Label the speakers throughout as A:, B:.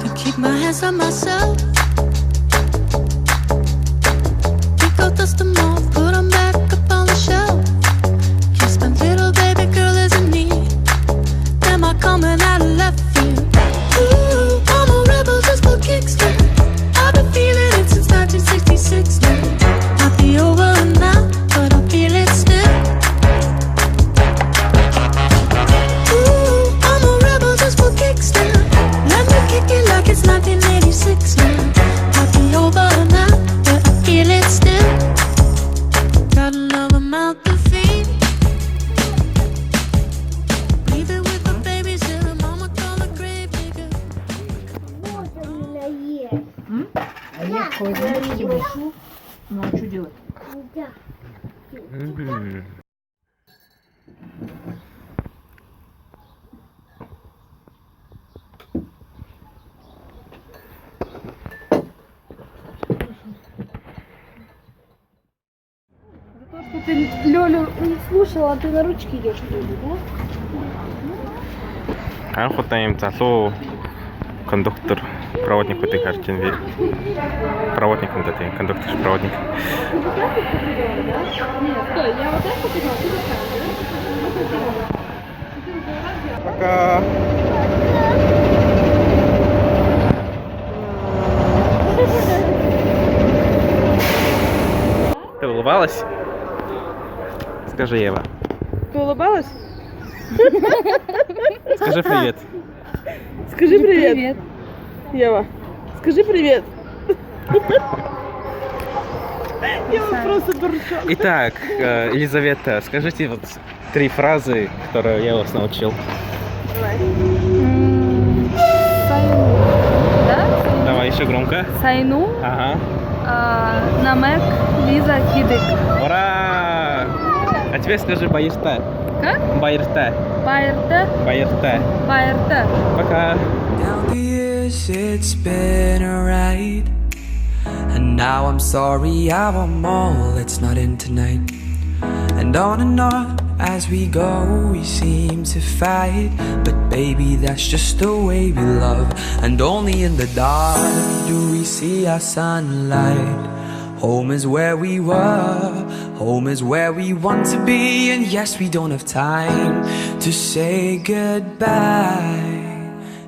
A: Can keep my hands on myself. Pick out dust them off, put them back up on the shelf. Kiss my little baby girl as in need. Am I coming out of left field? Ooh, I'm a rebel just for kicks. I've been feeling it since 1966 now. Might be over now, but I feel it still. Ooh, I'm a rebel just for kicks now. Let me kick it like it's 1986 now. Might be over now, but I feel it still. Got another mouth to feed. Leave it with the babies till the mama call the grave digger.
B: А я холодильник большую. Ну а что делать? За то, что ты Лёлю не слушала, ты на ручки идешь к Лёле, да?
C: Анх удаа юм залуу кондуктор проводникуудыг харж байна би. Проводник юм да тийм кондуктор проводник.
B: Стой, я вот так вот играла, ты вот так.
C: Пока. Ты улыбалась? Скажи, Ева.
B: Ты улыбалась?
C: Скажи привет.
B: Скажи привет. Ева, скажи привет. Я вас просто дурачок.
C: Итак, Елизавета, скажите вот 3 фразы, которые я вас научил.
D: Сайну. Да?
C: Давай еще громко.
D: Сайну.
C: Ага.
D: Намек. Лиза. Кидик.
C: Ура! А теперь скажи Байерта.
D: Как?
C: Байерта.
D: Байерта.
C: Байерта.
D: Байерта.
C: Пока.
E: Down the years it's been a ride, and now I'm sorry I'm all it's not in tonight. And on as we go we seem to fight, but baby that's just the way we love. And only in the dark do we see our sunlight. Home is where we were, home is where we want to be. And yes, we don't have time to say goodbye,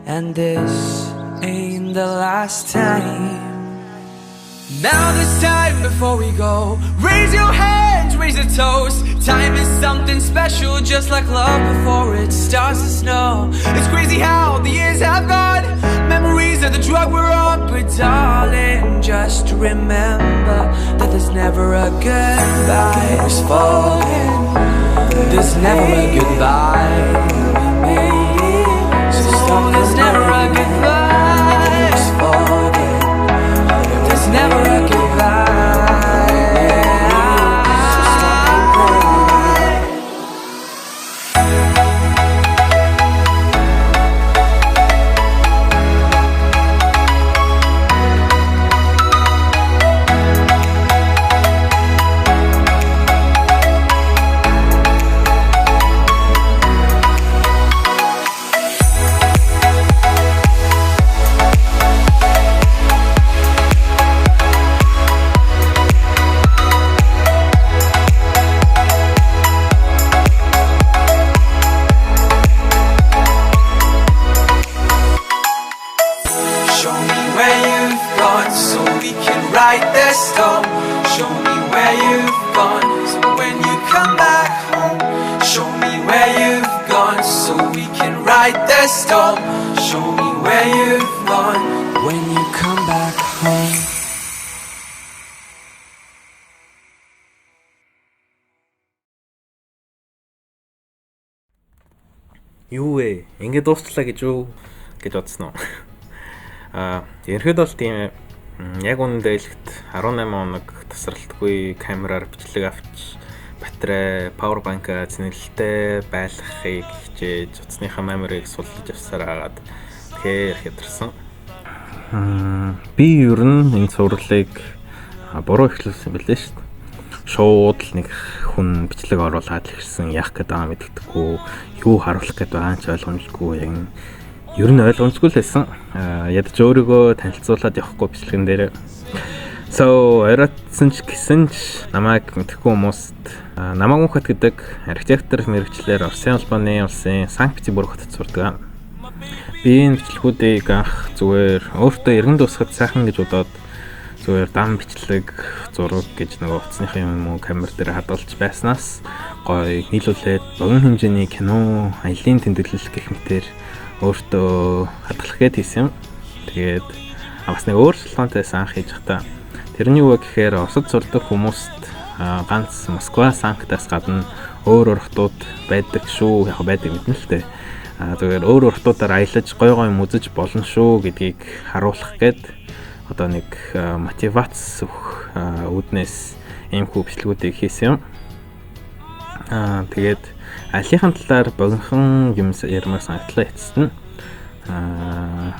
E: and this ain't the last time. Now this time before we go, raise your hands, raise a toast. Time is something special, just like love before it starts to snow. It's crazy how the years have gone. Memories are the drug we're on, but darling, just remember that there's never a goodbye. There's never a goodbye. So there's never a goodbye. There's never a goodbye. Show me where you've gone, so when you come back home. Show me where you've gone, so we can ride the storm. Show me where you've gone, when you come back home.
C: Юу вэ? Ингээд дуусчлаа гэж үү гэж бодсон уу? Ерхэд бол тийм яг үнэндээ илгэт 18 хоног тасралтгүй камераар бичлэг авч батарей, power bank зэнэлэлтэй байлгахыг хичээж утасныхаа меморийг суллаж авсаар агаад тэгэхээр хятарсан. Би ер нь энэ цувралыг буруу эхлүүлсэн юм билээ шүү дээ. Шууд л нэг хүн бичлэг оруулаад ирсэн яах гээд байгаа мэддэхгүй, юу харуулах гээд байгаа ч ойлгомжгүй яг ер нь ойлгомжгүй л байсан. Ядаж өөрийгөө танилцуулаад явахгүй бичлэгэн дээр. So оройтсан ч гэсэн ч намайг мэдхгүй хүмүүст намаг мөнхөт гэдэг архитектор мэргэжлэр Оросын улбаны улсын Санкт-Петербург хотод сурдаг. Би энэ бичлэгүүдийг анх зүгээр өөртөө эргэн дуусгад сайхан гэж бодоод зүгээр дан бичлэг зураг гэж нөгөө утасныхын юм уу камер дээр хадгалж байснаас гоё нийлүүлээд богино хэмжээний кино, аялын тэмдэглэл гэх мэтээр өөртөө хадгалах гээд хийсэн юм. Тэгээд бас нэг өөр шалгуунтай анх хийж байхдаа тэрний юу гэхээр Оросд сурдаг хүмүүст ганц Москва, Санктаас гадна өөр хотууд байдаг шүү. Яг байдаг мэднэ л дээ. Зүгээр өөр хотуудаар аялаж гой гой юм үзэж болно шүү гэдгийг харуулах гээд одоо нэг мотивац өгөх үүднээс иймхүү бичлэгүүдийг хийсэн юм. Тэгээд аяллахын талаар богинохон юм ярмаар санагдлаа эцэст нь.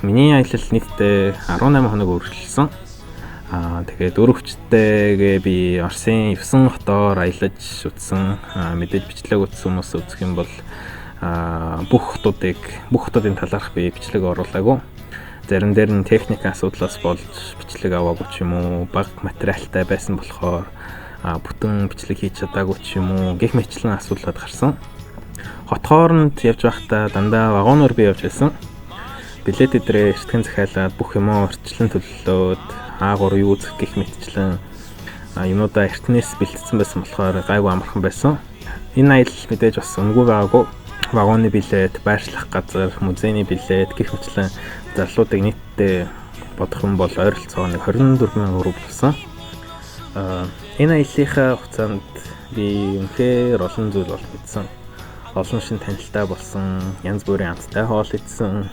C: Миний аялал нийтдээ 18 хоног үргэлжилсэн. Тэгээд өрөвчтэйгээ би Оросын 9 хотоор аялаж утсан. Мэдээж бичлэг утсан хүмүүс үзэх юм бол бүх хотуудын талаарх би бичлэг оруулаагүй. Зарим дээр нь техник асуудлаас болж бичлэг аваагүй ч юм уу, бага материалтай байсан болохоор бүтэн бичлэг хийж чадаагүй ч юм уу гэх мэтлэн асуудлууд гарсан. Хот хооронд явж байхдаа дандаа вагоноор би явж байсан. Билет дээр эртхэн захиалаад бүх юмаа урьдчилан төлөвлөөд А3 юу үзэх гэх мэтчлэн юмудаа эртнээс бэлтгэсэн байсан болохоор гайгүй амархан байсан. Энэ аялал мэдээж бас үнэгүй байгаагүй. Вагоны билет, байршлах газар, музейний билет гэх мэтлэн зарлуудыг нийтдээ бодох юм бол ойролцоогоо 24,000 рубль болсон. Энэ аяллахаа хугацаанд би үнэхээр олон зүйл болж мэдсэн. Олон шин танилтаа болсон, янз бүрийн амттай хоол идсэн.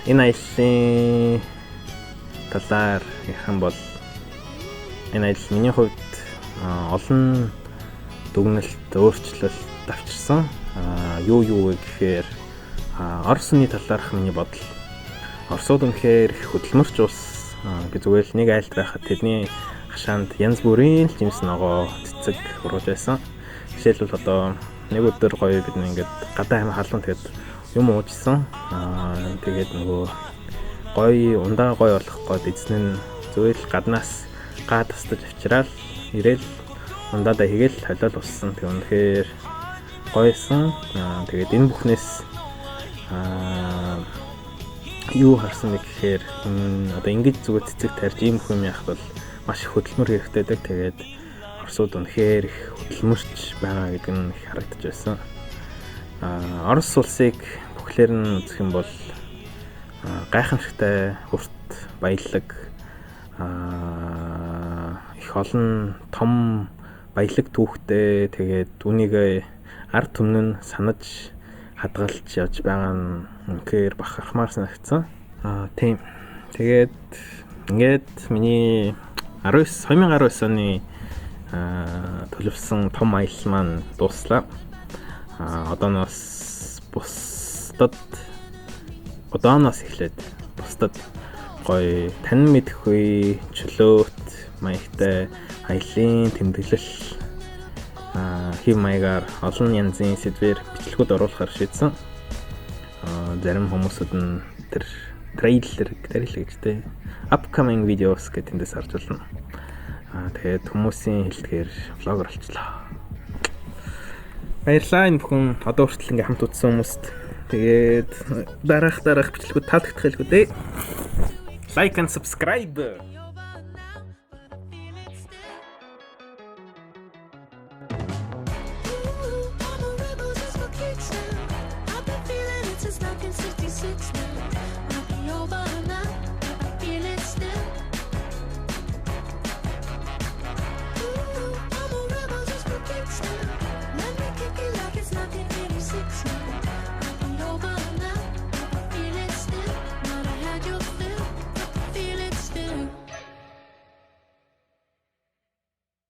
C: Энэ аяллахын талаар ярих юм бол энэ аялал миний хувьд олон дүгнэлт, өөрчлөлт авчирсан. Юу вэ гэхээр Оросны талаарх миний бодол. Оросууд үнэхээр хөдөлмөрч улс. Би зүгээр л нэг айлт байхад тэдний хашаанд янз бүрийн жимс ногоо, цэцэг уруулж байсан. Жишээлбэл одоо нэг өдөр гоё бид ингээд гадаа хам халуун тэгээд юм уужсан. Тэгээд нөгөө гоё ундаа гоё болох гээд эзэн нь зүгээр л гаднаас гаа тастаж авчираад ирээл ундаадаа хийгээл холиол уссан. Тэг үнэхээр гойсон. Тэгээд энэ бүхнээс юу харсан бэ гэхээр одоо ингэж зүгээр цэцэг тарьж ийм хүн яах бол маш их хөдөлмөр хэрэгтэйдэг. Тэгээд Оросууд үнэхээр их хөдөлмөрч байгаа гэдэг нь их харагдаж байсан. Орос улсыг бүхлээр нь үзэх юм бол гайхамшигтай урт баялаг их олон том баялаг түүхтэй. Тэгээд үүнийг ард түмэн нь санаж хадгалж явж байгаа нь үнэхээр бахархмаар санагдсан. Тийм. Тэгээд ингээд миний 2019 оны төлөвлөсөн том аялал маань дууслаа. Одооноос эхлээд бусдад гоё танин мэдхгүй чөлөөт маягтай аялын тэмдэглэл хэв маягаар олон янзын сэдвээр бичлэгүүд оруулахар шийдсэн. Зарим хүмүүсүүд нь тэр трейлер гэжтэй upcoming videos гэдэг тэндээс харж болно. Тэгээд хүмүүсийн хэлдгээр влог оруулчлаа. Баярлалаа энэ бүхэн одоо хүртэл ингээм хамт үзсэн хүмүүст. Тэгээд дараах бичлэгүүд таалагдах хэлгүй дээ. Like and subscribe.